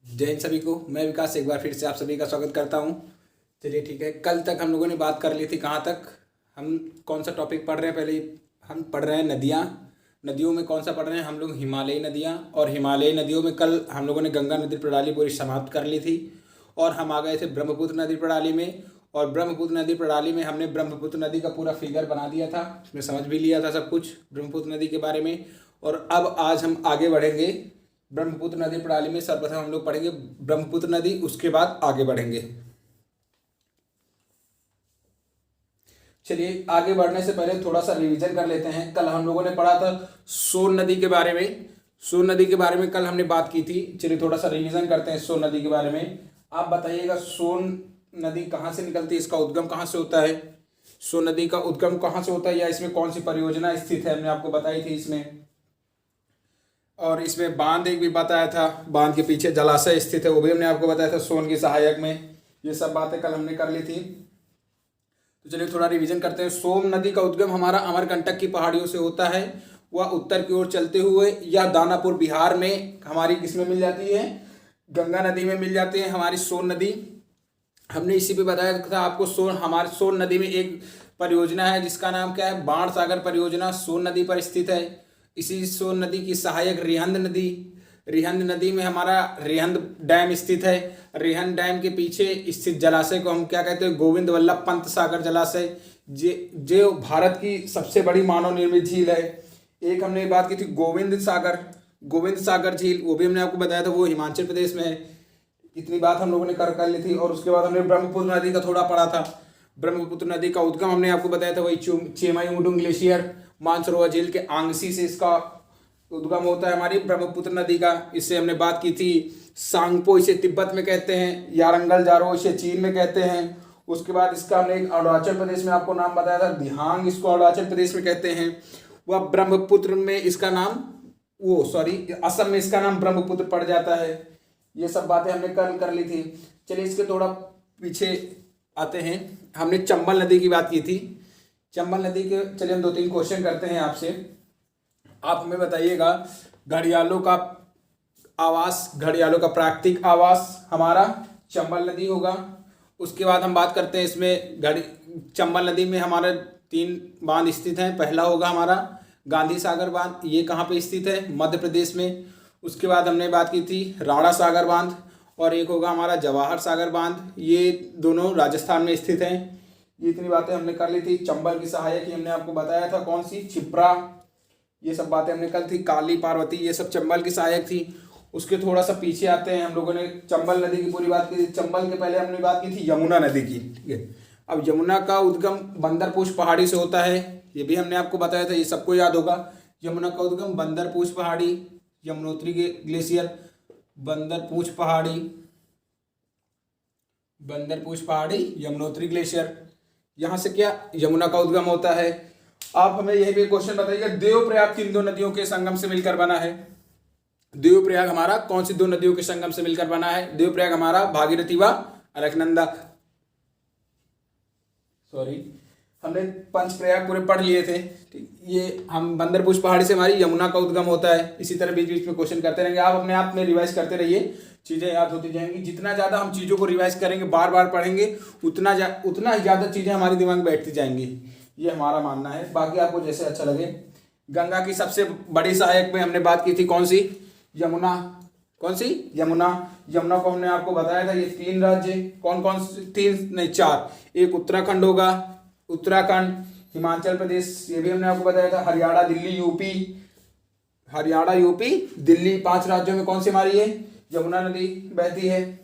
जय हिंद सभी को। मैं विकास एक बार फिर से आप सभी का स्वागत करता हूं। चलिए ठीक है, कल तक हम लोगों ने बात कर ली थी। कहाँ तक हम कौन सा टॉपिक पढ़ रहे हैं? पहले हम पढ़ रहे हैं नदियाँ। नदियों में कौन सा पढ़ रहे हैं हम लोग? हिमालयी नदियाँ। और हिमालयी नदियों में कल हम लोगों ने गंगा नदी प्रणाली पूरी समाप्त कर ली थी और हम आ गए थे ब्रह्मपुत्र नदी प्रणाली में। और ब्रह्मपुत्र नदी प्रणाली में हमने ब्रह्मपुत्र नदी का पूरा फिगर बना दिया था, उसमें समझ भी लिया था सब कुछ ब्रह्मपुत्र नदी के बारे में। और अब आज हम आगे बढ़ेंगे ब्रह्मपुत्र नदी प्रणाली में। सर्वप्रथम हम लोग पढ़ेंगे ब्रह्मपुत्र नदी, उसके बाद आगे बढ़ेंगे। चलिए, आगे बढ़ने से पहले थोड़ा सा रिवीजन कर लेते हैं। कल हम लोगों ने पढ़ा था सोन नदी के बारे में। सोन नदी के बारे में कल हमने बात की थी। चलिए थोड़ा सा रिवीजन करते हैं सोन नदी के बारे में। आप बताइएगा सोन नदी कहाँ से निकलती है, इसका उद्गम कहाँ से होता है? सोन नदी का उद्गम कहाँ से होता है या इसमें कौन सी परियोजना स्थित है, हमने आपको बताई थी इसमें। और इसमें बांध एक भी बताया था, बांध के पीछे जलाशय स्थित है वो भी हमने आपको बताया था सोन की सहायक में। ये सब बातें कल हमने कर ली थी। तो चलिए थोड़ा रिवीजन करते हैं। सोन नदी का उद्गम हमारा अमरकंटक की पहाड़ियों से होता है। वह उत्तर की ओर चलते हुए या दानापुर बिहार में हमारी किसमें मिल जाती है? गंगा नदी में मिल जाती है हमारी सोन नदी। हमने इसी पे बताया था आपको, हमारे सोन नदी में एक परियोजना है जिसका नाम क्या है? बाण सागर परियोजना सोन नदी पर स्थित है। इसी सोन नदी की सहायक रिहंद नदी। रिहंद नदी में हमारा रिहंद डैम स्थित है। रिहंद डैम के पीछे स्थित जलाशय को हम क्या कहते हैं? गोविंद वल्लभ पंत सागर जलाशय, जो भारत की सबसे बड़ी मानव निर्मित झील है। एक हमने बात की थी गोविंद सागर झील, वो भी हमने आपको बताया था, वो हिमाचल प्रदेश में है। इतनी बात हम लोगों ने कर ली थी। और उसके बाद हमने ब्रह्मपुत्र नदी का थोड़ा पढ़ा था। ब्रह्मपुत्र नदी का उद्गम हमने आपको बताया था, वही चेमायुंडुंग ग्लेशियर मानसरोवर झील के आंगसी से इसका उद्गम होता है हमारी ब्रह्मपुत्र नदी का। इससे हमने बात की थी। सांगपो इसे तिब्बत में कहते हैं, यारंगल जारो इसे चीन में कहते हैं। उसके बाद इसका हमने एक अरुणाचल प्रदेश में आपको नाम बताया था, दिहांग इसको अरुणाचल प्रदेश में कहते हैं। वह ब्रह्मपुत्र में इसका नाम असम में इसका नाम ब्रह्मपुत्र पड़ जाता है। ये सब बातें हमने कल कर ली थी। चलिए इसके थोड़ा पीछे आते हैं। हमने चंबल नदी की बात की थी। चंबल नदी के चलिए हम 2-3 क्वेश्चन करते हैं आपसे। आप हमें बताइएगा घड़ियालों का आवास, घड़ियालों का प्राकृतिक आवास हमारा चंबल नदी होगा। उसके बाद हम बात करते हैं इसमें चंबल नदी में हमारे 3 बांध स्थित हैं। पहला होगा हमारा गांधी सागर बांध, ये कहाँ पे स्थित है? मध्य प्रदेश में। उसके बाद हमने बात की थी राणा सागर बांध, और एक होगा हमारा जवाहर सागर बांध, ये दोनों राजस्थान में स्थित हैं। ये इतनी बातें हमने कर ली थी। चंबल की सहायक ही हमने आपको बताया था कौन सी? क्षिप्रा। ये सब बातें हमने कल थी। काली, पार्वती, ये सब चंबल की सहायक थी। उसके थोड़ा सा पीछे आते हैं। हम लोगों ने चंबल नदी की पूरी बात की थी। चंबल के पहले हमने बात की थी यमुना नदी की, ठीक है। अब यमुना का उद्गम बंदरपूछ पहाड़ी से होता है, ये भी हमने आपको बताया था, ये सबको याद होगा। यमुना का उद्गम बंदरपूछ पहाड़ी, यमुनोत्री ग्लेशियर, बंदरपूछ पहाड़ी, यमुनोत्री ग्लेशियर, यहाँ से क्या यमुना का उद्गम होता है। आप हमें यही भी क्वेश्चन बताइएगा, देवप्रयाग किन 2 नदियों के संगम से मिलकर बना है? देवप्रयाग हमारा कौन सी 2 नदियों के संगम से मिलकर बना है? देवप्रयाग हमारा भागीरथी व अलकनंदा। हमने पंचप्रयाग पूरे पढ़ लिए थे, ठीक। ये हम बंदरपूछ पहाड़ी से हमारी यमुना का उद्गम होता है। इसी तरह बीच बीच में क्वेश्चन करते रहेंगे। आप अपने आप में रिवाइज करते रहिए, चीज़ें याद होती जाएंगी। जितना ज़्यादा हम चीज़ों को रिवाइज करेंगे, बार बार पढ़ेंगे, उतना ही ज़्यादा चीज़ें हमारे दिमाग में बैठती जाएंगी। ये हमारा मानना है, बाकी आपको जैसे अच्छा लगे। गंगा की सबसे बड़ी सहायक में हमने बात की थी कौन सी? यमुना। कौन सी? यमुना। यमुना को हमने आपको बताया था, ये 3 राज्य, कौन कौन से? 3 नहीं 4। एक उत्तराखंड होगा, उत्तराखंड, हिमाचल प्रदेश, ये भी हमने आपको बताया था, हरियाणा, यूपी, दिल्ली। 5 राज्यों में कौन सी हमारी है? यमुना नदी बहती है।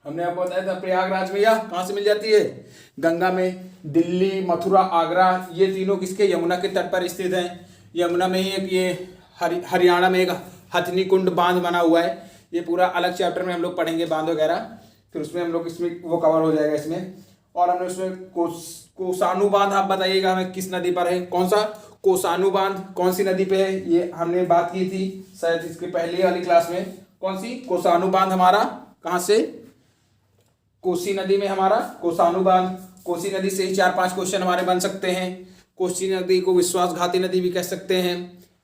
हमने आपको बताया था प्रयागराज में या कहाँ से मिल जाती है? गंगा में। दिल्ली, मथुरा, आगरा, ये तीनों किसके? यमुना के तट पर स्थित हैं। यमुना में ही एक ये हरियाणा में एक हथनी कुंड बांध बना हुआ है। ये पूरा अलग चैप्टर में हम लोग पढ़ेंगे बांध वगैरह, फिर उसमें हम लोग इसमें वो कवर हो जाएगा इसमें। और हमने उसमें कोसानु बांध, आप बताइएगा हमें किस नदी पर है? कौन सा? कोसानु बांध कौन सी नदी पे है? ये हमने बात की थी शायद इसके पहले वाली क्लास में। कौन सी? कोसानु बांध हमारा कहाँ से? कोसी नदी में हमारा कोसानु बांध। कोसी नदी से ही 4-5 क्वेश्चन हमारे बन सकते हैं। कोसी नदी को विश्वासघाती नदी भी कह सकते हैं।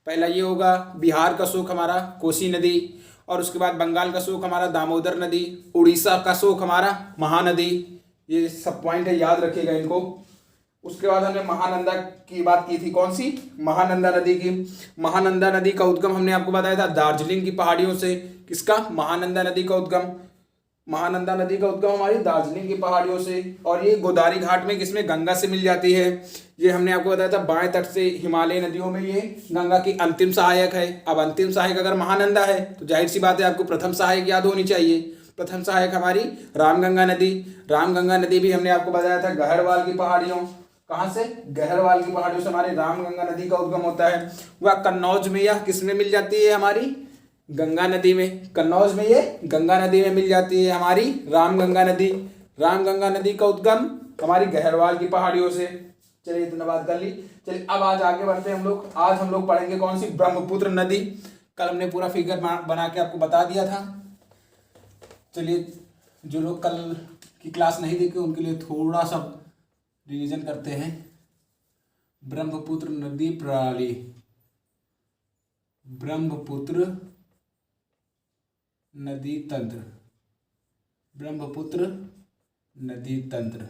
पहला ये होगा बिहार का सुख हमारा कोसी नदी। और उसके बाद बंगाल का शोक हमारा दामोदर नदी, उड़ीसा का शोक हमारा महानदी। ये सब पॉइंट है, याद रखिएगा इनको। उसके बाद हमने महानंदा की बात की थी, कौन सी? महानंदा नदी की। महानंदा नदी का उद्गम हमने आपको बताया था दार्जिलिंग की पहाड़ियों से। किसका? महानंदा नदी का उद्गम। महानंदा नदी का उद्गम हमारी दार्जिलिंग की पहाड़ियों से। और ये गोदावरी घाट में किसमें? गंगा से मिल जाती है। ये हमने आपको बताया था बाएं तट से हिमालय नदियों में ये गंगा की अंतिम सहायक है। अब अंतिम सहायक अगर महानंदा है तो जाहिर सी बात है आपको प्रथम सहायक याद होनी चाहिए। प्रथम सहायक हमारी रामगंगा नदी। रामगंगा नदी भी हमने आपको बताया था गहरवाल की पहाड़ियों। कहाँ से? गहरवाल की पहाड़ियों से हमारी रामगंगा नदी का उद्गम होता है। वह कन्नौज में यह किसमें मिल जाती है? हमारी गंगा नदी में। कन्नौज में ये गंगा नदी में मिल जाती है हमारी रामगंगा नदी। रामगंगा नदी का उद्गम हमारी गहरवाल की पहाड़ियों से। चलिए इतना बात कर ली। चलिए अब आज आगे बढ़ते हैं हम लोग। आज हम लोग पढ़ेंगे कौन सी? ब्रह्मपुत्र नदी। कल हमने पूरा फिगर बना के आपको बता दिया था। चलिए जो लोग कल की क्लास नहीं देखे उनके लिए थोड़ा सा रिवीजन करते हैं। ब्रह्मपुत्र नदी प्रणाली, ब्रह्मपुत्र नदी तंत्र, ब्रह्मपुत्र नदी तंत्र।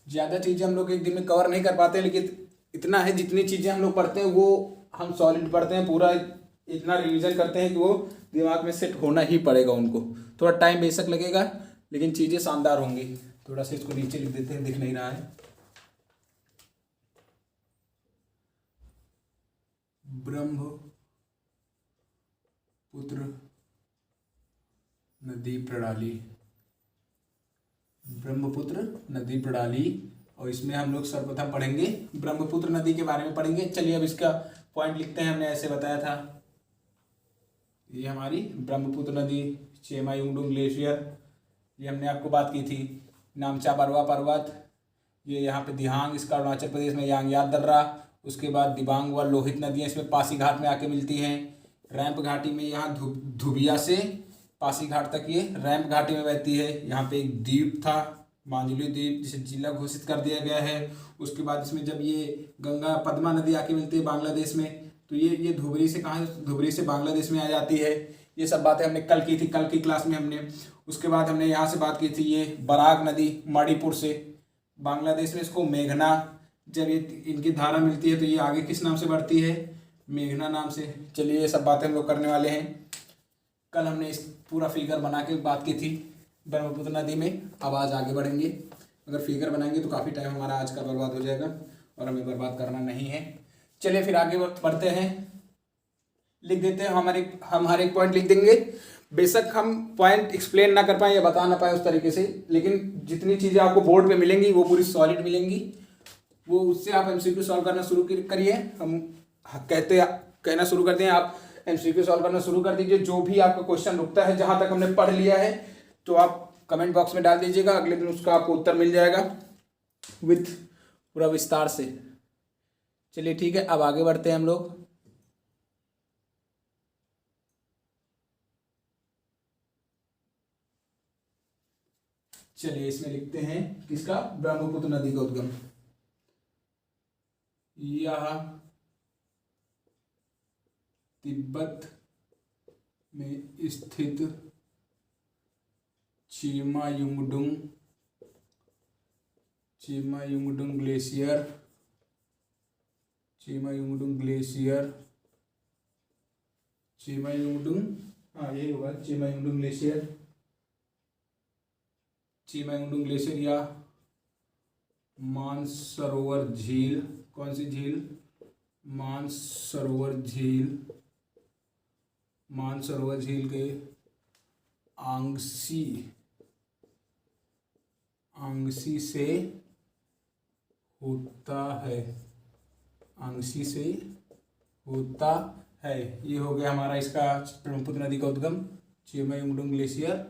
ज़्यादा चीज़ें हम लोग एक दिन में कवर नहीं कर पाते, लेकिन इतना है जितनी चीज़ें हम लोग पढ़ते हैं वो हम सॉलिड पढ़ते हैं, पूरा इतना रिवीजन करते हैं कि वो दिमाग में सेट होना ही पड़ेगा उनको। थोड़ा टाइम बेशक लगेगा लेकिन चीज़ें शानदार होंगी। थोड़ा सा इसको नीचे लिख देते हैं, दिख नहीं रहा है। ब्रह्मपुत्र नदी प्रणाली, ब्रह्मपुत्र नदी प्रणाली। और इसमें हम लोग सर्वप्रथम पढ़ेंगे ब्रह्मपुत्र नदी के बारे में पढ़ेंगे। चलिए अब इसका पॉइंट लिखते हैं। हमने ऐसे बताया था, ये हमारी ब्रह्मपुत्र नदी, चेमायुंगडुंग ग्लेशियर, ये हमने आपको बात की थी। नामचा बरवा पर्वत, ये यहाँ पे दिहांग, इसका अरुणाचल प्रदेश में यांगयात दर्रा। उसके बाद दिबांग व लोहित नदियाँ इसमें पासी घाट में आके मिलती हैं। रैंप घाटी में यहाँ धुबिया से पासी घाट तक ये रैंप घाटी में बहती है। यहाँ पे एक द्वीप था मांजुली द्वीप, जिसे जिला घोषित कर दिया गया है। उसके बाद इसमें जब ये गंगा पद्मा नदी आके मिलती है बांग्लादेश में, तो ये धुबरी से कहाँ? धुबरी से बांग्लादेश में आ जाती है। ये सब बातें हमने कल की थी, कल की क्लास में हमने। उसके बाद हमने यहाँ से बात की थी ये बराक नदी मणिपुर से बांग्लादेश में, इसको मेघना, जब ये इनकी धारा मिलती है तो ये आगे किस नाम से बढ़ती है? मेघना नाम से। चलिए ये सब बातें हम लोग करने वाले हैं। कल हमने इस पूरा फिगर बना के बात की थी ब्रह्मपुत्र नदी में। अब आज आगे बढ़ेंगे। अगर फिगर बनाएंगे तो काफ़ी टाइम हमारा आज का बर्बाद हो जाएगा और हमें बर्बाद करना नहीं है। चलिए फिर आगे बढ़ते हैं। लिख देते हैं, हम हर एक पॉइंट लिख देंगे। बेशक हम पॉइंट एक्सप्लेन ना कर पाए या बता ना पाए उस तरीके से, लेकिन जितनी चीज़ें आपको बोर्ड पे मिलेंगी वो पूरी सॉलिड मिलेंगी। वो उससे आप एमसीक्यू सॉल्व करना शुरू करिए। हम कहना शुरू करते हैं, आप एमसीक्यू सॉल्व करना शुरू कर दीजिए। जो भी आपका क्वेश्चन रुकता है, जहाँ तक हमने पढ़ लिया है, तो आप कमेंट बॉक्स में डाल दीजिएगा। अगले दिन उसका आपको उत्तर मिल जाएगा विथ पूरा विस्तार से। चलिए ठीक है, अब आगे बढ़ते हैं हम लोग। चलिए इसमें लिखते हैं किसका? ब्रह्मपुत्र नदी का उद्गम। यह तिब्बत में स्थित चेमायुंगडुंग ग्लेशियर, यही होगा, चेमायुंगडुंग ग्लेशियर या मानसरोवर झील। कौन सी झील? मानसरोवर झील के आंगसी से होता है। ये हो गया हमारा इसका ब्रह्मपुत्र नदी का उद्गम, चेमायुंगडुंग ग्लेशियर।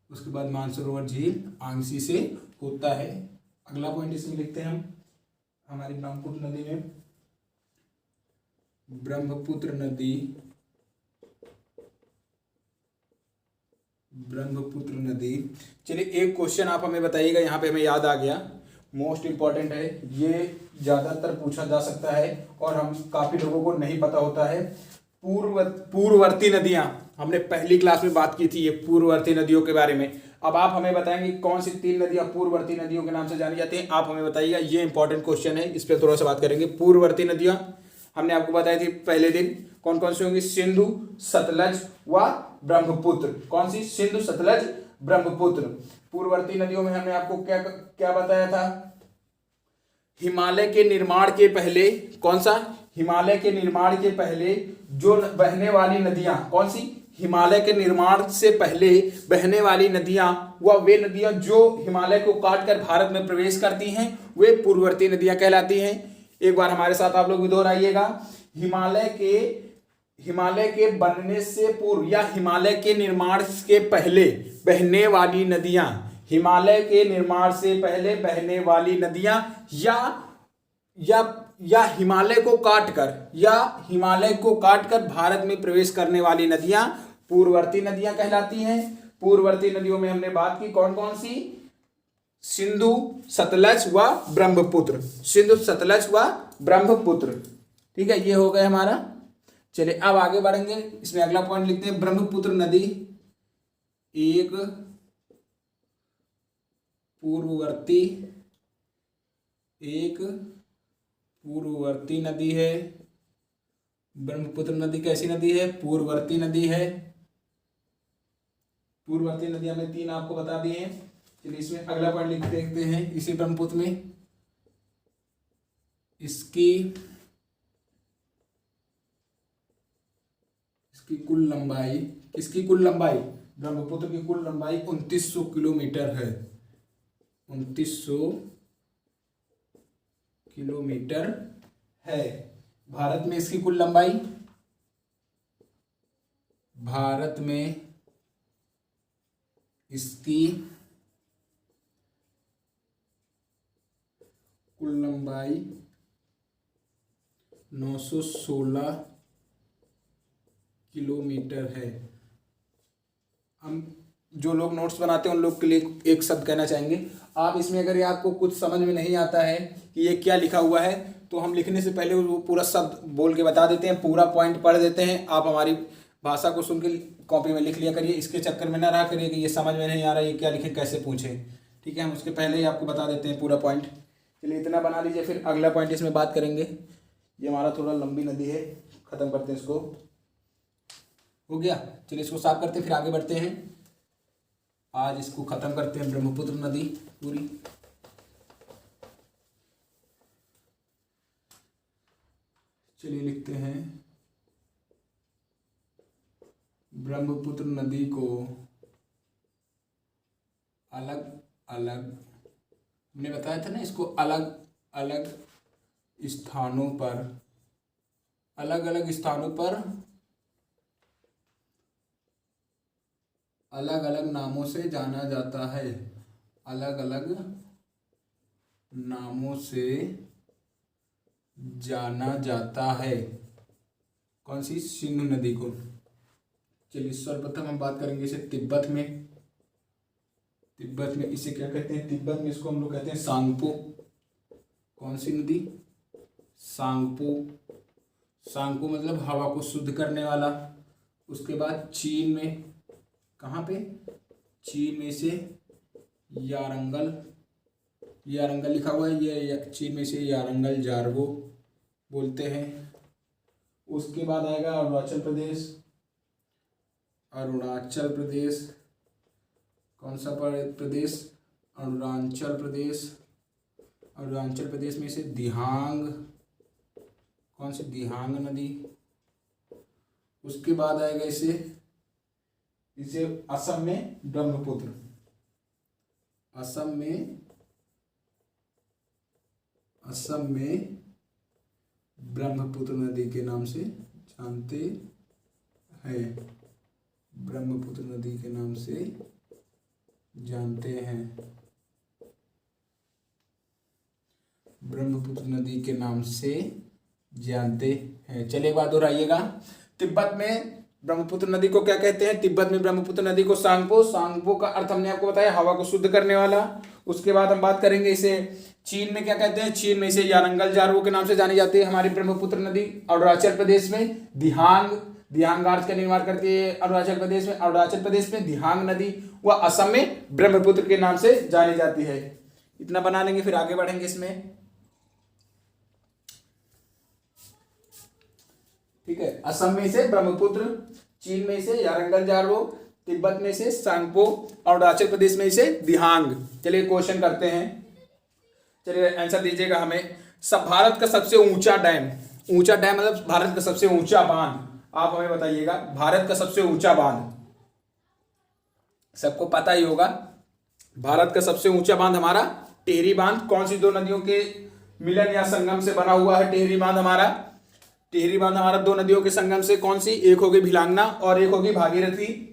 उसके बाद मानसरोवर झील आंगसी से होता है। अगला पॉइंट इसमें लिखते हैं हम हमारी ब्रह्मपुत्र नदी में। ब्रह्मपुत्र नदी। चलिए एक क्वेश्चन आप हमें बताइएगा, यहाँ पे हमें याद आ गया, मोस्ट इम्पॉर्टेंट है ये, ज़्यादातर पूछा जा सकता है और हम काफ़ी लोगों को नहीं पता होता है। पूर्ववर्ती नदियाँ हमने पहली क्लास में बात की थी ये पूर्ववर्ती नदियों के बारे में। अब आप हमें बताएंगे कौन सी 3 नदियां पूर्ववर्ती नदियों के नाम से जानी जाती हैं, आप हमें बताइएगा। ये इंपॉर्टेंट क्वेश्चन है, इस पर थोड़ा सा बात करेंगे। पूर्ववर्ती नदियां हमने आपको बताई थी पहले दिन, कौन कौन सी होंगी? सिंधु, सतलज व ब्रह्मपुत्र। कौन सी? सिंधु, सतलज, ब्रह्मपुत्र। पूर्ववर्ती नदियों में हमने आपको क्या क्या बताया था? हिमालय के निर्माण के पहले, कौन सा? हिमालय के निर्माण के पहले जो बहने वाली नदियां, कौन सी? हिमालय के निर्माण से पहले बहने वाली नदियां, वे नदियां जो हिमालय को काटकर भारत में प्रवेश करती हैं, वे पूर्ववर्ती नदियां कहलाती हैं। एक बार हमारे साथ आप लोग भी दोहराइएगा। हिमालय के बनने से पूर्व या हिमालय के निर्माण के पहले बहने वाली नदियां, हिमालय के निर्माण से पहले बहने वाली नदियां या हिमालय को काटकर भारत में प्रवेश करने वाली नदियां पूर्ववर्ती नदियां कहलाती हैं। पूर्ववर्ती नदियों में हमने बात की कौन कौन सी? सिंधु, सतलज व ब्रह्मपुत्र। सिंधु, सतलज व ब्रह्मपुत्र। ठीक है, ये हो गया हमारा। चलिए अब आगे बढ़ेंगे। इसमें अगला पॉइंट लिखते हैं, ब्रह्मपुत्र नदी एक पूर्ववर्ती नदी है। ब्रह्मपुत्र नदी कैसी नदी है? पूर्ववर्ती नदी है। पूर्ववर्ती नदी हमने 3 आपको बता दिए हैं। चलिए इसमें अगला पॉइंट लिख देखते हैं। इसी ब्रह्मपुत्र में इसकी कुल लंबाई, किसकी कुल लंबाई? ब्रह्मपुत्र की कुल लंबाई 2900 किलोमीटर है। 2900 किलोमीटर है। भारत में इसकी कुल लंबाई, भारत में इसकी कुल लंबाई 916 किलोमीटर है। हम जो लोग नोट्स बनाते हैं उन लोग के लिए एक शब्द कहना चाहेंगे। आप इसमें अगर ये आपको कुछ समझ में नहीं आता है कि ये क्या लिखा हुआ है, तो हम लिखने से पहले वो पूरा शब्द बोल के बता देते हैं, पूरा पॉइंट पढ़ देते हैं। आप हमारी भाषा को सुन के कॉपी में लिख लिया करिए। इसके चक्कर में ना रहा करिए कि ये समझ में नहीं आ रहा, ये क्या लिखे, कैसे पूछे। ठीक है, हम उसके पहले ही आपको बता देते हैं पूरा पॉइंट। चलिए इतना बना लीजिए, फिर अगला पॉइंट इसमें बात करेंगे। ये हमारा थोड़ा लंबी नदी है, ख़त्म करते हैं इसको। हो गया, चलिए इसको साफ करते हैं, फिर आगे बढ़ते हैं। आज इसको ख़त्म करते हैं, ब्रह्मपुत्र नदी पूरी। चलिए लिखते हैं, ब्रह्मपुत्र नदी को अलग अलग, हमने बताया था ना, इसको अलग अलग स्थानों पर, अलग अलग स्थानों पर अलग अलग नामों से जाना जाता है। अलग अलग नामों से जाना जाता है। कौन सी? सिंधु नदी को। चलिए सर्वप्रथम हम बात करेंगे इसे तिब्बत में। तिब्बत में इसे क्या कहते हैं? तिब्बत में इसको हम लोग कहते हैं सांगपो। कौन सी नदी? सांगपो। सांगपो मतलब हवा को शुद्ध करने वाला। उसके बाद चीन में, कहाँ पे? चीन में से यारंगल, यारंगल लिखा हुआ है, ये चीन में से यारंगल जारगो बोलते हैं। उसके बाद आएगा अरुणाचल प्रदेश। अरुणाचल प्रदेश, कौन सा प्रदेश? अरुणाचल प्रदेश। अरुणाचल प्रदेश में से दिहांग, कौन सी? दिहांग नदी। उसके बाद आएगा इसे असम में ब्रह्मपुत्र। असम में ब्रह्मपुत्र नदी के नाम से जानते हैं। ब्रह्मपुत्र नदी के नाम से जानते हैं। ब्रह्मपुत्र नदी के नाम से जानते हैं। चलिए एक बात दोहराइएगा। तिब्बत में ब्रह्मपुत्र नदी को क्या कहते हैं? तिब्बत में ब्रह्मपुत्र नदी को सांगपो। सांगपो का अर्थ हमने आपको बताया, हवा को शुद्ध करने वाला। उसके बाद हम बात करेंगे इसे चीन में क्या कहते हैं? चीन में इसे यारंगल जारगो के नाम से जानी जाती है हमारी ब्रह्मपुत्र नदी। अरुणाचल प्रदेश में दिहांग दिहांग गार्ज का निर्माण करती है अरुणाचल प्रदेश में दिहांग नदी, व असम में ब्रह्मपुत्र के नाम से जानी जाती है। इतना बना लेंगे, फिर आगे बढ़ेंगे इसमें। ठीक है, असम में से ब्रह्मपुत्र, चीन में से यारंगल जारो, तिब्बत में से सांगपो, अरुणाचल प्रदेश में से दिहांग। चलिए क्वेश्चन करते हैं, चलिए आंसर दीजिएगा हमें। सब भारत का सबसे ऊंचा डैम, ऊंचा डैम मतलब भारत का सबसे ऊंचा बांध, आप हमें बताइएगा भारत का सबसे ऊंचा बांध। सबको पता ही होगा भारत का सबसे ऊंचा बांध हमारा टिहरी बांध। कौन सी दो नदियों के मिलन या संगम से बना हुआ है टिहरी बांध हमारा? टिहरी बांध हमारा दो नदियों के संगम से, कौन सी? एक होगी भिलांगना और एक होगी भागीरथी।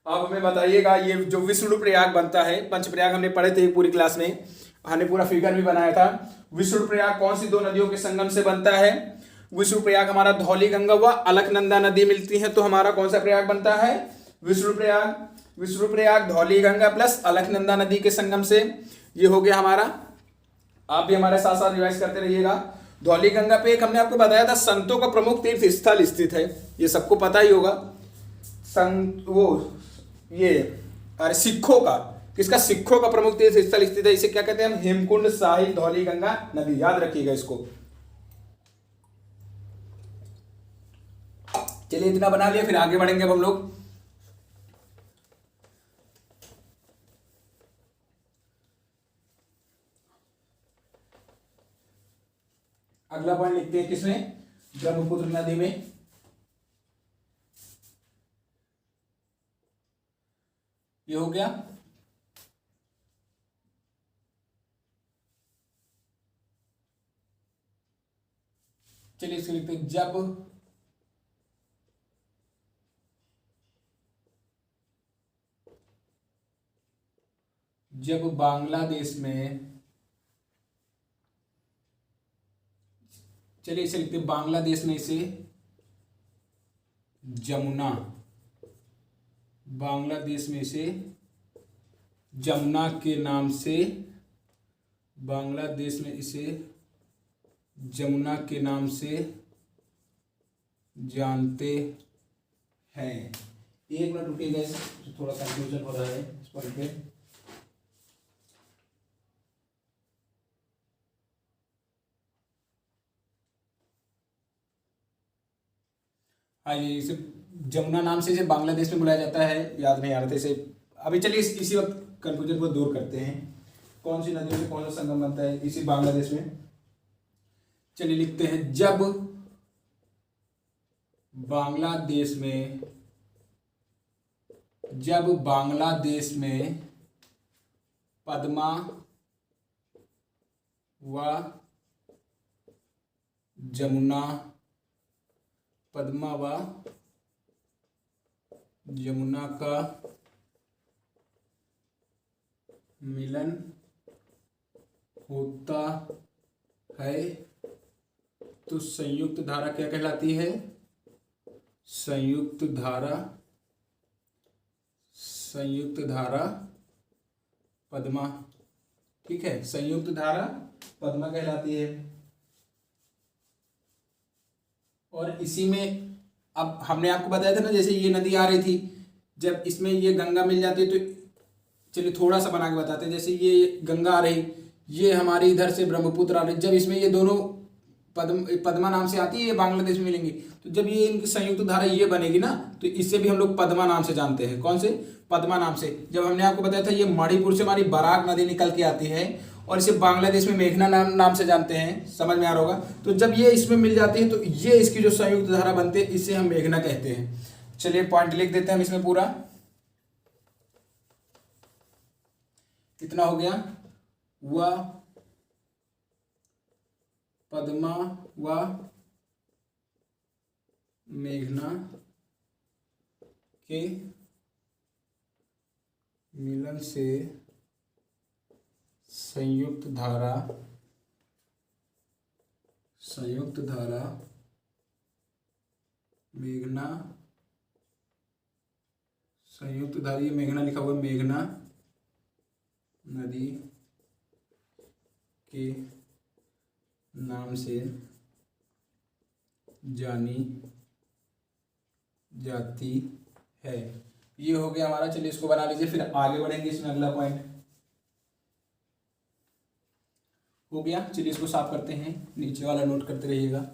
आप हमें बताइएगा ये जो विष्णुप्रयाग बनता है, पंचप्रयाग हमने पढ़े थे पूरी क्लास में, हमने पूरा फिगर भी बनाया था। विष्णुप्रयाग कौन सी दो नदियों के संगम से बनता है? विष्णुप्रयाग हमारा धौली गंगा व अलकनंदा नदी मिलती है तो हमारा कौन सा प्रयाग बनता है? विष्णुप्रयाग। विष्णुप्रयाग धौली गंगा प्लस अलकनंदा नदी के संगम से, ये हो गया हमारा। आप भी हमारे साथ साथ रिवाइज करते रहिएगा। धौली गंगा पे एक हमने आपको बताया था संतों का प्रमुख तीर्थ स्थल स्थित है, ये सबको पता ही होगा। संत वो ये अरे सिखों का, किसका? सिखों का प्रमुख तीर्थ स्थल स्थित है, इसे क्या कहते हैं हम? हेमकुंड साहिल धौली गंगा नदी, याद रखिएगा इसको। चलिए इतना बना लिया, फिर आगे बढ़ेंगे अब हम लोग। अगला पॉइंट लिखते हैं किसमें? ब्रह्मपुत्र नदी में। ये हो गया। चलिए इसको लिखते हैं, जब बांग्लादेश में, चलिए इसे लिखते हैं बांग्लादेश में इसे जमुना, बांग्लादेश में इसे जमुना के नाम से, बांग्लादेश में इसे जमुना के नाम से जानते हैं। एक मिनट रुकिएगा, थोड़ा कंफ्यूजन हो रहा है इस पॉइंट पे। हाँ, ये इसे जमुना नाम से इसे बांग्लादेश में बुलाया जाता है, याद नहीं आ रहा था इसे अभी। चलिए इसी वक्त कंफ्यूजन को दूर करते हैं। कौन सी नदियों से कौन सा संगम बनता है इसी बांग्लादेश में? चलिए लिखते हैं, जब बांग्लादेश में पद्मा व जमुना का मिलन होता है तो संयुक्त धारा क्या कहलाती है? संयुक्त धारा पद्मा। ठीक है, संयुक्त धारा पद्मा कहलाती है। और इसी में अब हमने आपको बताया था ना, जैसे ये नदी आ रही थी, जब इसमें ये गंगा मिल जाती है तो चलिए थोड़ा सा बना के बताते हैं। जैसे ये गंगा आ रही, ये हमारी इधर से ब्रह्मपुत्र आ रही, जब इसमें ये दोनों पद्मा नाम से आती है, ये बांग्लादेश में मिलेंगी, तो जब ये इनकी संयुक्त धारा ये बनेगी ना, तो इससे भी हम लोग पद्मा नाम से जानते हैं। कौन से? पद्मा नाम से। जब हमने आपको बताया था ये मणिपुर से हमारी बराक नदी निकल के आती है और इसे बांग्लादेश में मेघना नाम से जानते हैं, समझ में आ रहा होगा। तो जब ये इसमें मिल जाती है तो ये इसकी जो संयुक्त धारा बनते हैं, इसे हम मेघना कहते हैं। चलिए पॉइंट लिख देते हैं हम इसमें पूरा। कितना हो गया? वह पद्मा व मेघना के मिलन से संयुक्त धारा मेघना, संयुक्त धारा, ये मेघना लिखा हुआ है, मेघना नदी के नाम से जानी जाती है। ये हो गया हमारा, चलिए इसको बना लीजिए, फिर आगे बढ़ेंगे इसमें। अगला पॉइंट हो गया, चलिए इसको साफ करते हैं, नीचे वाला नोट करते रहिएगा।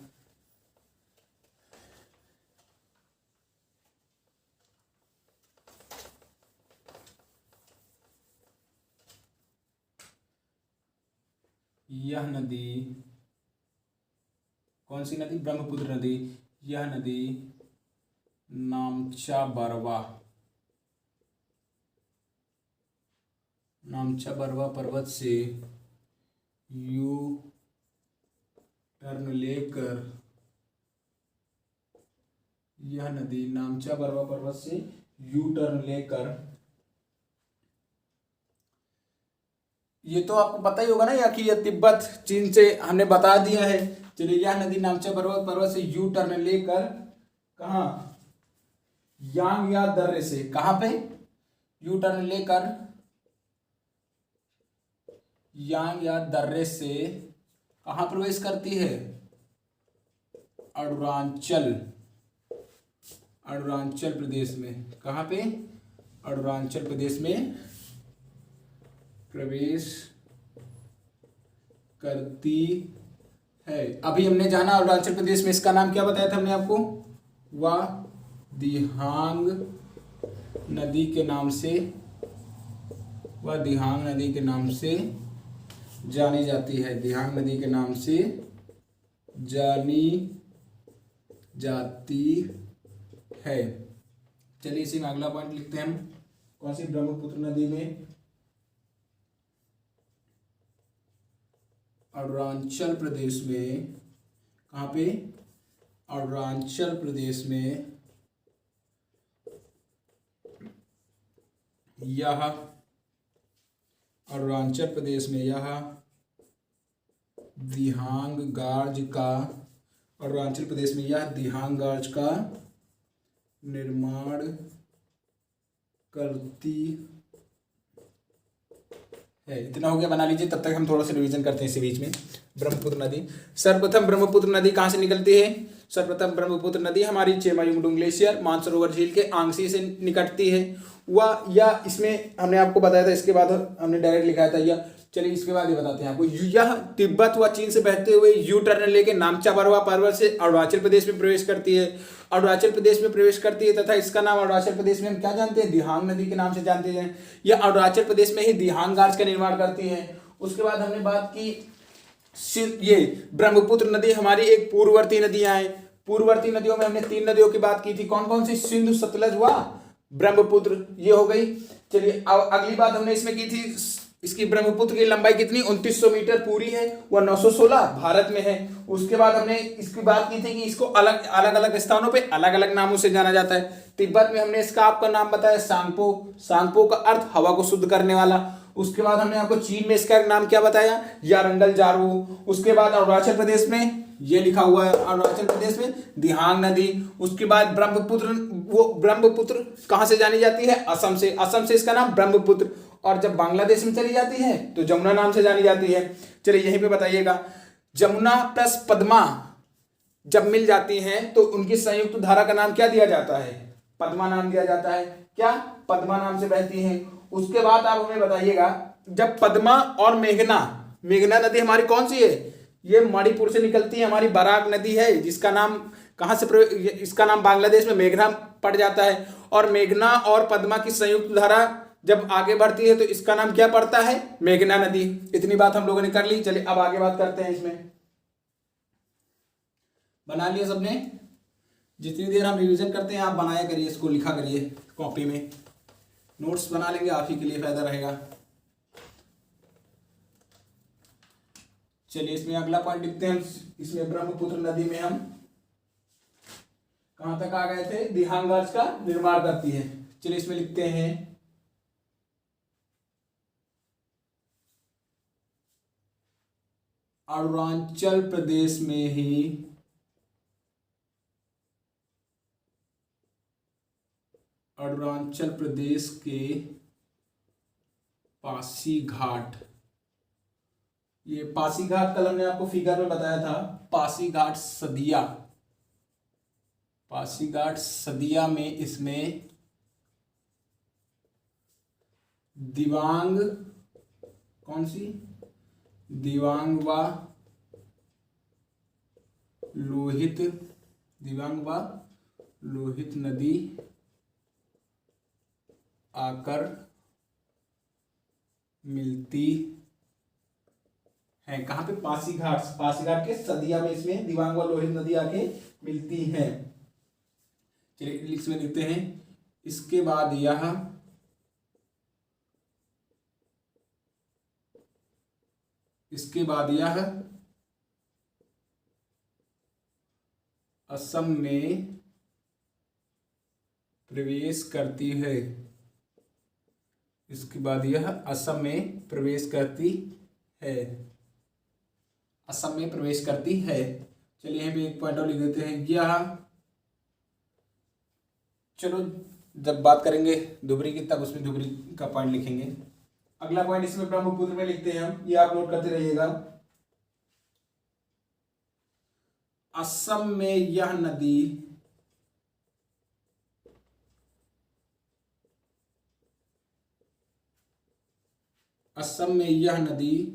यह नदी, कौन सी नदी? ब्रह्मपुत्र नदी। यह नदी नामचा बरवा पर्वत से यू टर्न लेकर, यह नदी नामचा बरवा पर्वत से यू टर्न लेकर, ये तो आपको पता ही होगा ना, या कि ये तिब्बत चीन से हमने बता दिया है। चलिए, यह नदी नामचा पर्वत से यू टर्न लेकर कहाँ? यांग या दर्रे से, कहाँ पे? यू टर्न लेकर यांग या दर्रे से कहाँ प्रवेश करती है? अरुणाचल प्रदेश में। कहाँ पे? अरुणाचल प्रदेश में प्रवेश करती है। अभी हमने जाना अरुणाचल प्रदेश में, इसका नाम क्या बताया था हमने आपको? वह दिहांग नदी के नाम से जानी जाती है। दिहांग नदी के नाम से जानी जाती है। चलिए इसी में अगला पॉइंट लिखते हैं हम। कौन सी? ब्रह्मपुत्र नदी में अरुणाचल प्रदेश में, कहाँ पे? अरुणाचल प्रदेश में यह दिहांग गार्ज का निर्माण करती है। इतना हो गया, बना लीजिए। तब तक हम थोड़ा सा रिवीजन करते हैं इसी बीच में। ब्रह्मपुत्र नदी, सर्वप्रथम ब्रह्मपुत्र नदी कहाँ से निकलती है? सर्वप्रथम ब्रह्मपुत्र नदी हमारी चेमायुंगडुंग ग्लेशियर मानसरोवर झील के आंगसी से निकटती है। वह या इसमें हमने आपको बताया था, इसके बाद हमने डायरेक्ट लिखाया था यह। चलिए इसके बाद ये बताते हैं आपको। यह तिब्बत व चीन से बहते हुए यू टर्न लेके नामचा बरवा पर्वत से अरुणाचल प्रदेश में प्रवेश करती है। तथा इसका नाम अरुणाचल प्रदेश में हम क्या जानते हैं? दिहांग नदी के नाम से जानते हैं। यह अरुणाचल प्रदेश में ही दिहांग गार्ज का निर्माण करती है। उसके बाद हमने बात की, ये ब्रह्मपुत्र नदी हमारी एक पूर्ववर्ती नदियां हैं। पूर्ववर्ती नदियों में हमने 3 नदियों की बात की थी। कौन कौन सी? सिंधु, सतलज व ब्रह्मपुत्र, ये हो गई। चलिए अब अगली बात हमने इसमें की थी, इसकी ब्रह्मपुत्र की लंबाई कितनी? 2900 मीटर पूरी है, वह 916 भारत में है। उसके बाद हमने इसकी बात की थी कि इसको अलग अलग स्थानों पे अलग अलग नामों से जाना जाता है। तिब्बत में हमने इसका आपका नाम बताया सांगपो का अर्थ हवा को शुद्ध करने वाला। उसके बाद हमने आपको चीन में इसका नाम क्या बताया? यारंगल जारू। उसके बाद अरुणाचल प्रदेश में ये लिखा हुआ है, अरुणाचल प्रदेश में दिहांग नदी। उसके बाद ब्रह्मपुत्र कहां से जानी जाती है? असम से इसका नाम ब्रह्मपुत्र। और जब बांग्लादेश में चली जाती है तो जमुना नाम से जानी जाती है। चलिए यहीं पे बताइएगा, जमुना प्लस पद्मा जब मिल जाती हैं तो उनकी संयुक्त धारा का नाम क्या दिया जाता है? पद्मा नाम दिया जाता है। क्या? पद्मा नाम से बहती हैं। उसके बाद आप हमें बताइएगा, जब पद्मा और मेघना नदी हमारी कौन सी है? ये मणिपुर से निकलती है, हमारी बराक नदी है, जिसका नाम कहां से इसका नाम बांग्लादेश में मेघना पड़ जाता है। और मेघना और पद्मा की संयुक्त धारा जब आगे बढ़ती है तो इसका नाम क्या पड़ता है? मेघना नदी। इतनी बात हम लोगों ने कर ली। चलिए अब आगे बात करते हैं। इसमें बना लिया सबने? जितनी देर हम रिवीजन करते हैं आप बनाया करिए, इसको लिखा करिए कॉपी में। नोट्स बना लेंगे, आप ही के लिए फायदा रहेगा। चलिए इसमें अगला पॉइंट लिखते हैं। इसमें ब्रह्मपुत्र नदी में हम कहां तक आ गए थे? दिहांग गार्ज का निर्माण करती है। चलिए इसमें लिखते हैं, अरुणाचल प्रदेश में ही अरुणाचल प्रदेश के पासीघाट, ये पासीघाट कल हमने आपको फिगर में बताया था। पासीघाट सदिया पासीघाट सदिया में इसमें दिबांग, कौन सी, दिबांग व लोहित, दिबांग व लोहित नदी आकर मिलती है। कहाँ पे? पासीघाट, पासीघाट के सदिया में इसमें दिबांग व लोहित नदी आके मिलती है। चलिए इसमें लिखते हैं, इसके बाद यह असम में प्रवेश करती है। इसके बाद यह असम में प्रवेश करती है, असम में प्रवेश करती है। चलिए यहीं पे एक पॉइंट और लिख देते हैं, यह, चलो जब बात करेंगे धुबरी की तब उसमें धुबरी का पॉइंट लिखेंगे। अगला पॉइंट इसमें ब्रह्मपुत्र में लिखते हैं हम, ये आप नोट करते रहिएगा। असम में यह नदी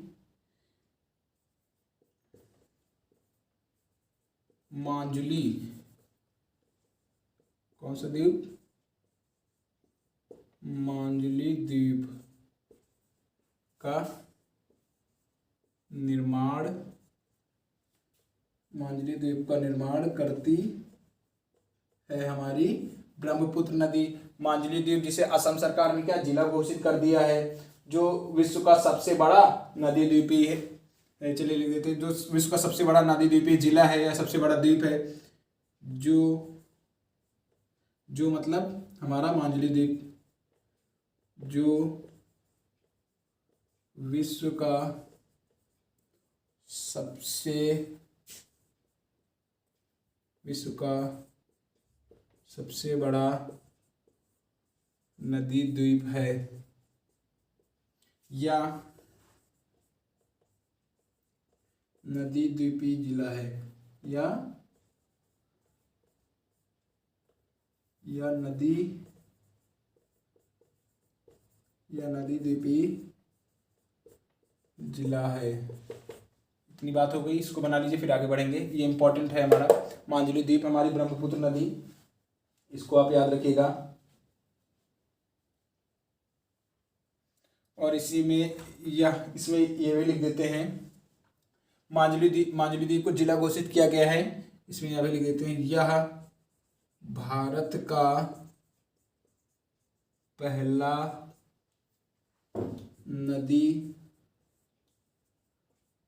माजुली, कौन सा द्वीप? माजुली द्वीप का निर्माण करती है हमारी ब्रह्मपुत्र नदी। माजुली द्वीप जिसे असम सरकार ने क्या जिला घोषित कर दिया है, जो विश्व का सबसे बड़ा नदी द्वीपी है। चलिए लिख देते हैं, जो विश्व का सबसे बड़ा नदी द्वीपी जिला है या सबसे बड़ा द्वीप है, जो मतलब हमारा माजुली द्वीप, जो विश्व का सबसे बड़ा नदी द्वीप है या नदी द्वीपी जिला है, या नदी द्वीपी जिला है। इतनी बात हो गई, इसको बना लीजिए फिर आगे बढ़ेंगे। ये इंपॉर्टेंट है हमारा, माजुली द्वीप हमारी ब्रह्मपुत्र नदी, इसको आप याद रखिएगा। और इसमें ये भी लिख देते हैं, माजुली द्वीप को जिला घोषित किया गया है। इसमें यह भी लिख देते हैं, यह भारत का पहला नदी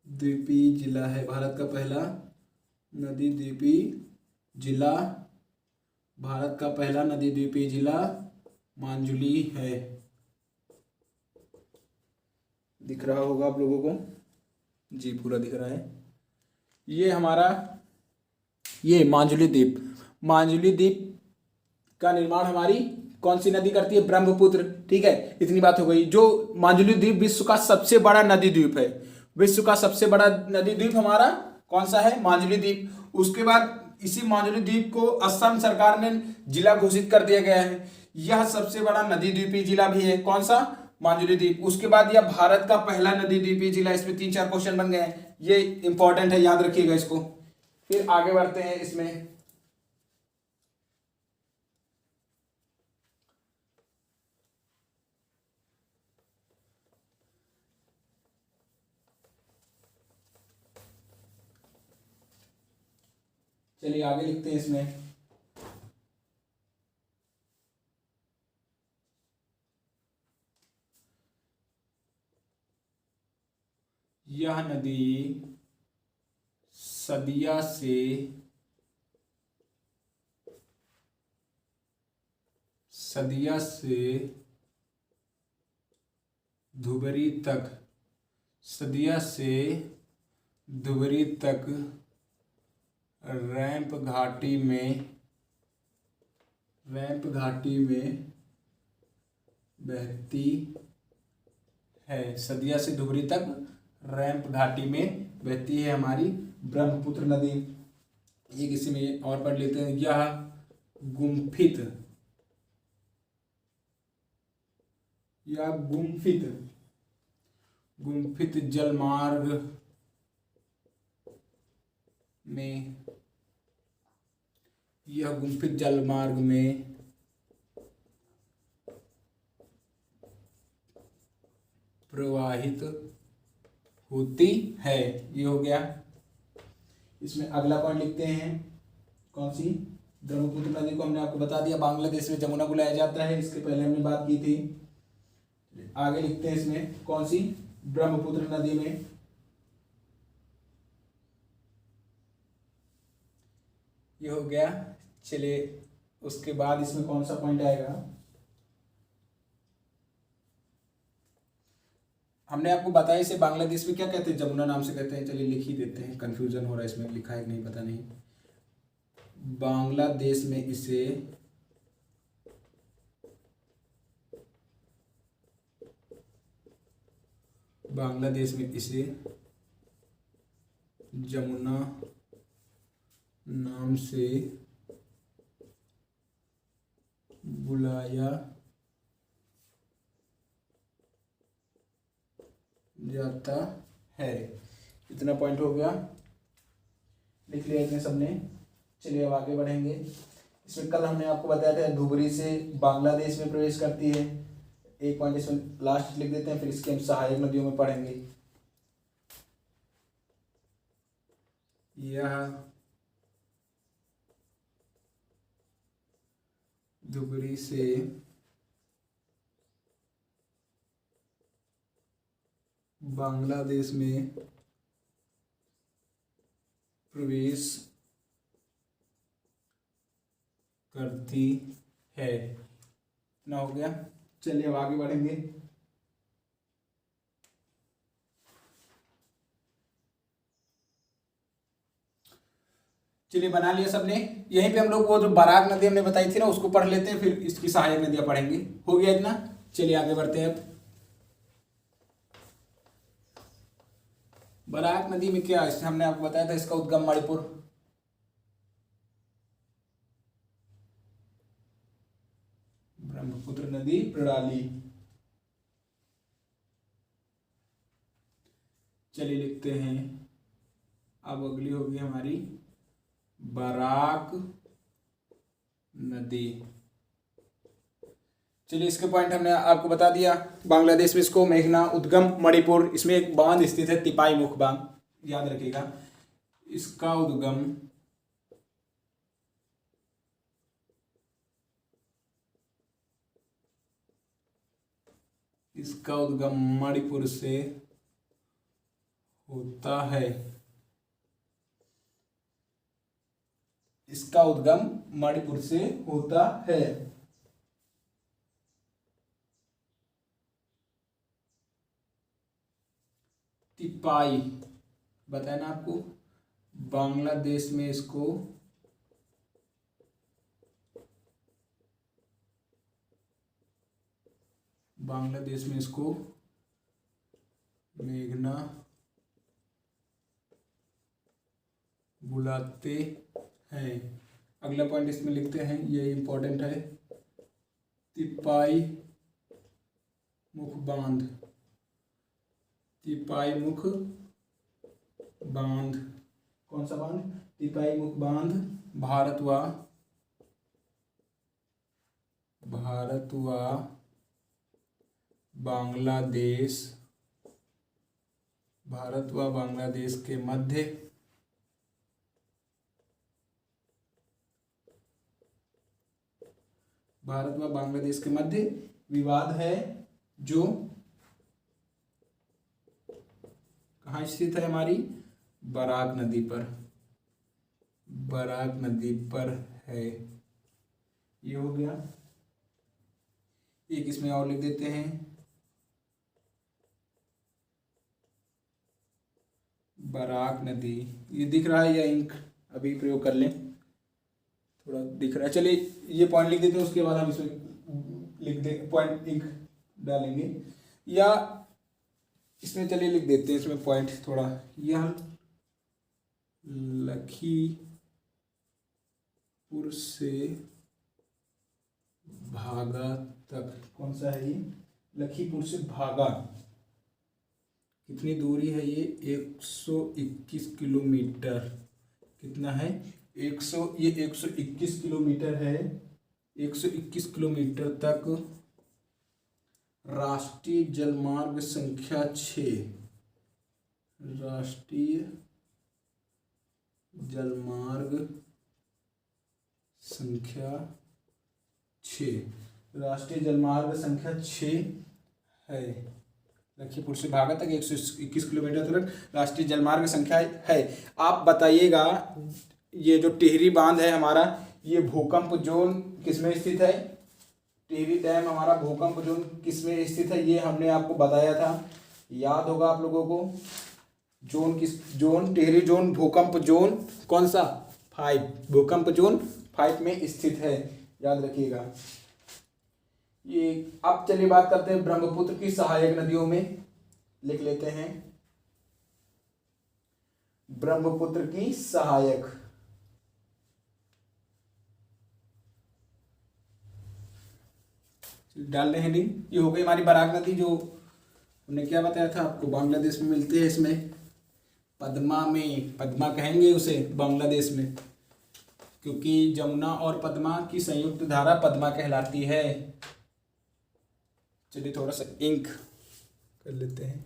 द्वीपी जिला है। भारत का पहला नदी द्वीपी जिला, भारत का पहला नदी द्वीपी जिला माजुली है। दिख रहा होगा आप लोगों को? जी पूरा दिख रहा है। ये हमारा माजुली द्वीप का निर्माण हमारी कौन सी नदी करती है? ब्रह्मपुत्र। ठीक है, इतनी बात हो गई। जो माजुली द्वीप विश्व का सबसे बड़ा नदी द्वीप है, विश्व का सबसे बड़ा नदी द्वीप हमारा कौन सा है? माजुली द्वीप। उसके बाद इसी माजुली द्वीप को असम सरकार ने जिला घोषित कर दिया गया है। यह सबसे बड़ा नदी द्वीपी जिला भी है, कौन सा? माजुली द्वीप। उसके बाद यह भारत का पहला नदी द्वीपी जिला। इसमें 3-4 क्वेश्चन बन गए हैं, ये इंपॉर्टेंट है, याद रखिएगा इसको। फिर आगे बढ़ते हैं इसमें। चलिए आगे लिखते हैं इसमें, यह नदी सदिया से धुबरी तक रैंप घाटी में बहती है। सदिया से धुबरी तक रैंप घाटी में बहती है हमारी ब्रह्मपुत्र नदी। ये किसी में और पढ़ लेते हैं, यह गुम्फित या गुम्फित जलमार्ग में, यह गुम्फित जलमार्ग में प्रवाहित होती है। ये हो गया। इसमें अगला पॉइंट लिखते हैं, कौन सी? ब्रह्मपुत्र नदी को हमने आपको बता दिया बांग्लादेश में जमुना बुलाया जाता है, इसके पहले हमने बात की थी। आगे लिखते हैं इसमें, कौन सी? ब्रह्मपुत्र नदी में ये हो गया। चलिए उसके बाद इसमें कौन सा पॉइंट आएगा? हमने आपको बताया इसे बांग्लादेश में क्या कहते हैं, जमुना नाम से कहते हैं। चलिए लिख ही देते हैं, कंफ्यूजन हो रहा है इसमें, लिखा है कि नहीं पता नहीं। बांग्लादेश में इसे जमुना नाम से बुलाया जाता है। इतना पॉइंट हो गया, लिख लिया इतने सबने। चलिए अब आगे बढ़ेंगे। इसमें कल हमने आपको बताया था धुबरी से बांग्लादेश में प्रवेश करती है। एक पॉइंट इसमें लास्ट लिख देते हैं, फिर इसके हम सहायक नदियों में पढ़ेंगे। यह धुबरी से बांग्लादेश में प्रवेश करती है। ना हो गया। चलिए अब आगे बढ़ेंगे। चलिए बना लिया सबने। यहीं पे हम लोग वो जो बराक नदी हमने बताई थी ना, उसको पढ़ लेते हैं, फिर इसकी सहायक नदियां पढ़ेंगे। हो गया इतना। चलिए आगे बढ़ते हैं। अब बराक नदी में क्या, इससे हमने आपको बताया था इसका उद्गम मणिपुर। ब्रह्मपुत्र नदी प्रणाली। चलिए लिखते हैं। अब अगली होगी हमारी बराक नदी। चलिए इसके पॉइंट हमने आपको बता दिया। बांग्लादेश में इसको मेघना, उद्गम मणिपुर, इसमें एक बांध स्थित है तिपाई मुख बांध, याद रखिएगा। इसका उद्गम मणिपुर से होता है। इसका उद्गम मणिपुर से होता है। तिपाई बताया ना आपको, बांग्लादेश में इसको मेघना बुलाते हैं। अगला पॉइंट इसमें लिखते हैं, ये इंपॉर्टेंट है। तिपाई मुख बांध। तिपाई मुख बांध कौन सा बांध? तिपाई मुख बांध भारत व बांग्लादेश के मध्य विवाद है, जो कहाँ स्थित है? हमारी बराक नदी पर है। ये हो गया। एक इसमें और लिख देते हैं, बराक नदी। ये दिख रहा है या इंक अभी प्रयोग कर लें, थोड़ा दिख रहा है। चलिए ये पॉइंट लिख देते हैं, उसके बाद हम इसमें लिख दे पॉइंट इंक डालेंगे, या इसमें चलिए लिख देते हैं इसमें पॉइंट थोड़ा। यह लखीमपुर से भागा तक। कौन सा है ये? लखीमपुर से भागा कितनी दूरी है ये? 121 किलोमीटर। कितना है? 121 किलोमीटर है। 121 किलोमीटर तक राष्ट्रीय जलमार्ग संख्या 6, राष्ट्रीय जलमार्ग संख्या 6, राष्ट्रीय जलमार्ग संख्या 6 है। लखीमपुर से भागा तक 121 किलोमीटर तक राष्ट्रीय जलमार्ग संख्या है। आप बताइएगा, ये जो टिहरी बांध है हमारा, ये भूकंप जोन किसमें स्थित है? टिहरी डैम हमारा भूकंप जोन किसमें स्थित है? ये हमने आपको बताया था, याद होगा आप लोगों को। जोन किस? जोन टिहरी जोन भूकंप जोन कौन सा? 5, भूकंप जोन 5 में स्थित है, याद रखिएगा ये। अब चलिए बात करते हैं ब्रह्मपुत्र की सहायक नदियों में, लिख लेते हैं ब्रह्मपुत्र की सहायक। डाल रहे हैं लिंक। ये हो गई हमारी बराक नदी, जो हमने क्या बताया था आपको, बांग्लादेश में मिलती है। इसमें पद्मा में, पद्मा कहेंगे उसे बांग्लादेश में, क्योंकि जमुना और पद्मा की संयुक्त धारा पद्मा कहलाती है। चलिए थोड़ा सा इंक कर लेते हैं,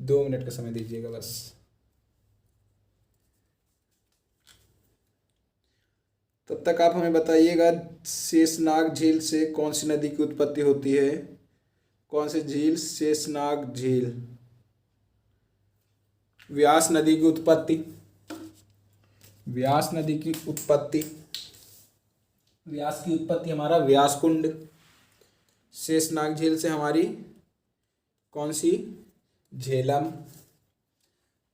2 मिनट का समय दीजिएगा बस। तब तक आप हमें बताइएगा, शेषनाग झील से कौन सी नदी की उत्पत्ति होती है? कौन सी झील? शेषनाग झील। व्यास नदी की उत्पत्ति, व्यास नदी की उत्पत्ति, व्यास की उत्पत्ति हमारा व्यास कुंड। शेषनाग झील से हमारी कौन सी? झेलम।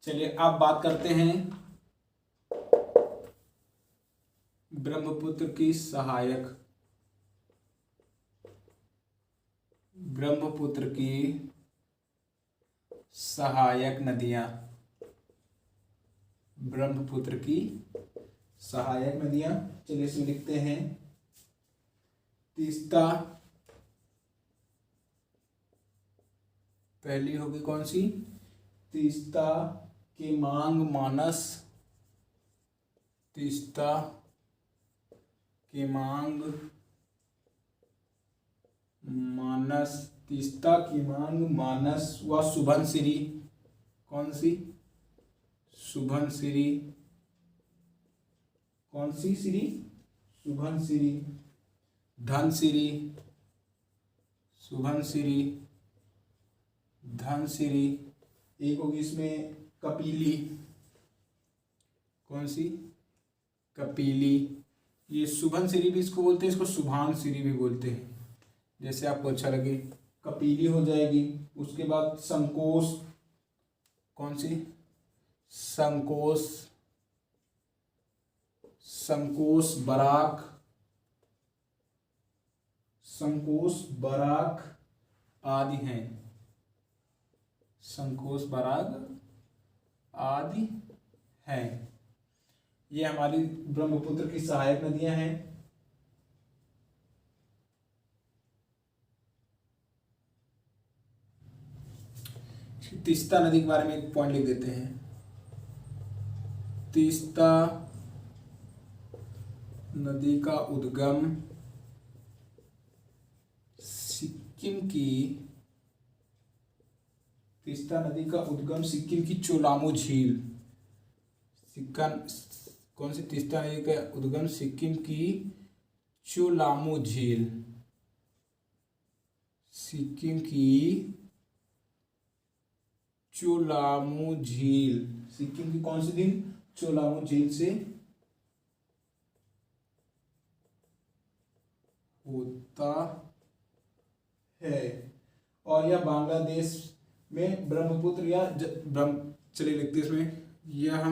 चलिए अब बात करते हैं ब्रह्मपुत्र की सहायक, ब्रह्मपुत्र की सहायक नदियां, ब्रह्मपुत्र की सहायक नदियां। चलिए इसमें लिखते हैं तीस्ता, पहली होगी कौन सी? तीस्ता, केमांग, मानस। तीस्ता, केमांग, मानस। तीस्ता, केमांग, मानस व सुबनसिरी। कौन सी? सुबनसिरी। कौन सी सिरी? सुबनसिरी। धनसिरी, सुबनसिरी, धनसिरी। एक होगी इसमें कपिली। कौन सी? कपिली। ये सुबनसिरी भी इसको बोलते हैं, इसको सुभानसिरी भी बोलते हैं, जैसे आपको अच्छा लगे। कपिली हो जाएगी। उसके बाद संकोश। कौन सी? संकोश, संकोश बराक, संकोश बराक आदि हैं, संकोश बराक आदि हैं। ये हमारी ब्रह्मपुत्र की सहायक नदियां हैं। तीस्ता नदी के बारे में एक पॉइंट लिख देते हैं। तीस्ता नदी का उद्गम सिक्किम की, तीस्ता नदी का उद्गम सिक्किम की चोलामो झील। कौन सी? तीस्ता नदी का उद्गम सिक्किम की चोलामो झील, सिक्किम की चोलामो झील। सिक्किम की कौन सी झील? चोलामो झील से होता है। और यह बांग्लादेश में ब्रह्मपुत्र या चलिए लिखते हैं इसमें, यह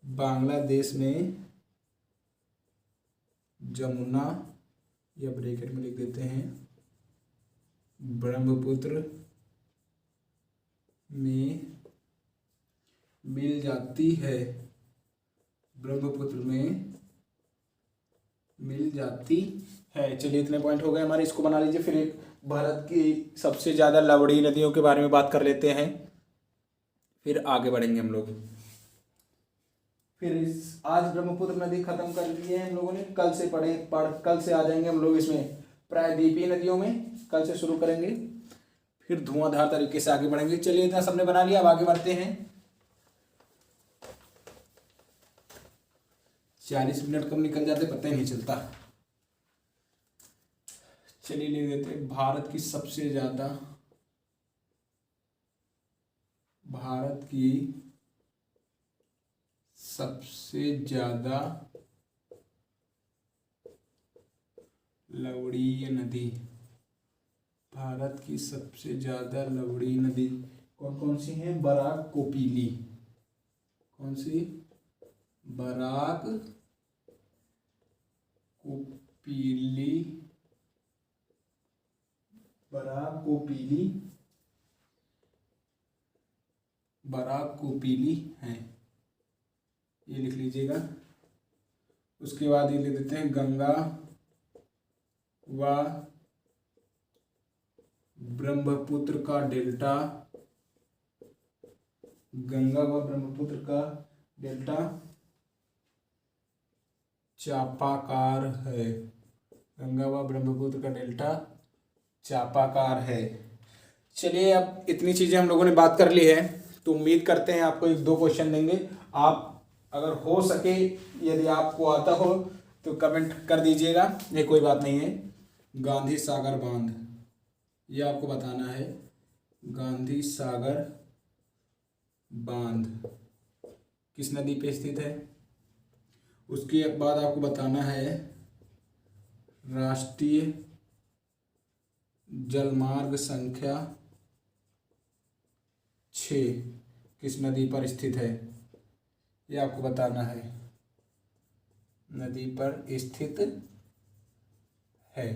बांग्लादेश में जमुना, या ब्रैकेट में लिख देते हैं ब्रह्मपुत्र में मिल जाती है, ब्रह्मपुत्र में मिल जाती है। चलिए इतने पॉइंट हो गए हमारे, इसको बना लीजिए। फिर एक भारत की सबसे ज़्यादा लवड़ी नदियों के बारे में बात कर लेते हैं, फिर आगे बढ़ेंगे हम लोग। फिर आज ब्रह्मपुत्र नदी खत्म कर ली है हम लोगों ने, कल से कल से आ जाएंगे हम लोग इसमें प्रायद्वीपीय नदियों में, कल से शुरू करेंगे, फिर धुआंधार तरीके से आगे बढ़ेंगे। चलिए इतना सबने बना लिया, अब आगे बढ़ते हैं। 40 मिनट कब निकल जाते पता ही नहीं चलता। चलिए ले देते हैं भारत की सबसे ज्यादा लवणीय नदी। भारत की सबसे ज्यादा लवणीय नदी कौन कौन सी हैं? बराक, कोपिली। कौन सी? बराक, कोपिली, बराक कोपिली हैं, ये लिख लीजिएगा। उसके बाद ये ले देते हैं गंगा व ब्रह्मपुत्र का डेल्टा। गंगा व ब्रह्मपुत्र का डेल्टा चापाकार है। गंगा व ब्रह्मपुत्र का डेल्टा चापाकार है। चलिए अब इतनी चीज़ें हम लोगों ने बात कर ली है, तो उम्मीद करते हैं आपको 1-2 क्वेश्चन देंगे। आप अगर हो सके, यदि आपको आता हो तो कमेंट कर दीजिएगा, ये कोई बात नहीं है। गांधी सागर बांध, ये आपको बताना है। गांधी सागर बांध किस नदी पे स्थित है? उसके बाद आपको बताना है राष्ट्रीय जलमार्ग संख्या 6 किस नदी पर स्थित है, ये आपको बताना है। नदी पर स्थित है।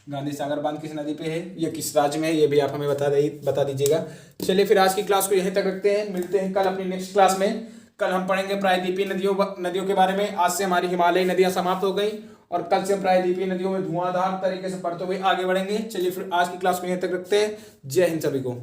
गांधी सागर बांध किस नदी पे है, ये किस राज्य में है, ये भी आप हमें बता दीजिएगा। चलिए फिर आज की क्लास को यहीं तक रखते हैं, मिलते हैं कल अपनी नेक्स्ट क्लास में। कल हम पढ़ेंगे प्रायद्वीपीय नदियों के बारे में। आज से हमारी हिमालयी नदियां समाप्त हो गई और कल से हम प्रायद्वीपीय नदियों में धुआंधार तरीके से पढ़ते हुए आगे बढ़ेंगे। चलिए फिर आज की क्लास को यहीं तक रखते हैं। जय हिंद सभी को।